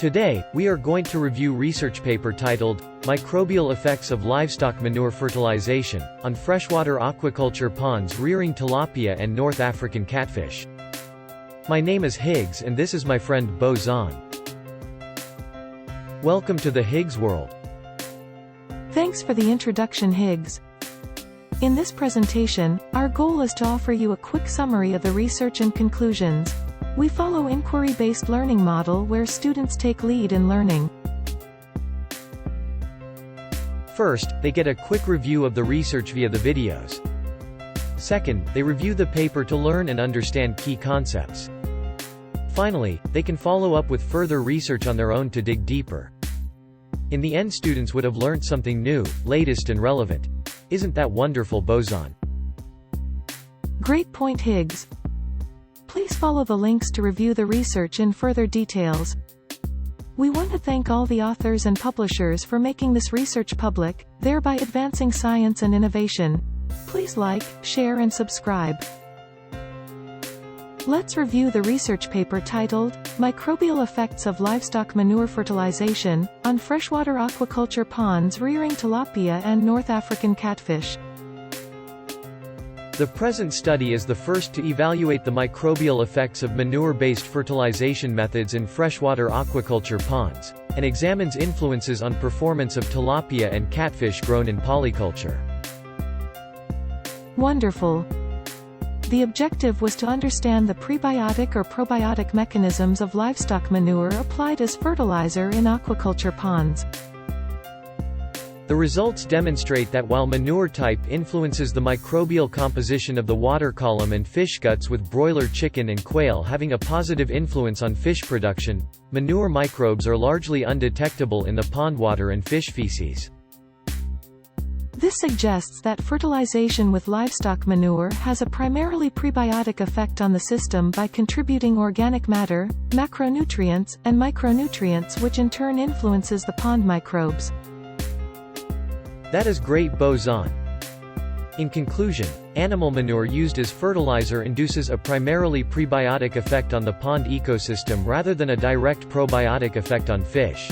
Today, we are going to review research paper titled, Microbial Effects of Livestock Manure Fertilization, on Freshwater Aquaculture Ponds Rearing Tilapia and North African Catfish. My name is Higgs and this is my friend Bo Zahn. Welcome to the Higgs world. Thanks for the introduction, Higgs. In this presentation, our goal is to offer you a quick summary of the research and conclusions. We follow inquiry-based learning model where students take lead in learning. First, they get a quick review of the research via the videos. Second, they review the paper to learn and understand key concepts. Finally, they can follow up with further research on their own to dig deeper. In the end, students would have learned something new, latest and relevant. Isn't that wonderful, Bo Zahn? Great point, Higgs. Please follow the links to review the research in further details. We want to thank all the authors and publishers for making this research public, thereby advancing science and innovation. Please like, share and subscribe. Let's review the research paper titled, Microbial Effects of Livestock Manure Fertilization, on Freshwater Aquaculture Ponds Rearing Tilapia and North African Catfish. The present study is the first to evaluate the microbial effects of manure-based fertilization methods in freshwater aquaculture ponds, and examines influences on performance of tilapia and catfish grown in polyculture. Wonderful. The objective was to understand the prebiotic or probiotic mechanisms of livestock manure applied as fertilizer in aquaculture ponds. The results demonstrate that while manure type influences the microbial composition of the water column and fish guts, with broiler chicken and quail having a positive influence on fish production, manure microbes are largely undetectable in the pond water and fish feces. This suggests that fertilization with livestock manure has a primarily prebiotic effect on the system by contributing organic matter, macronutrients, and micronutrients, which in turn influences the pond microbes. That is great, Bo Zahn. In conclusion, animal manure used as fertilizer induces a primarily prebiotic effect on the pond ecosystem rather than a direct probiotic effect on fish.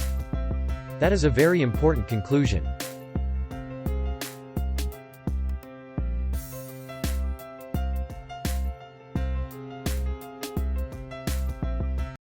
That is a very important conclusion.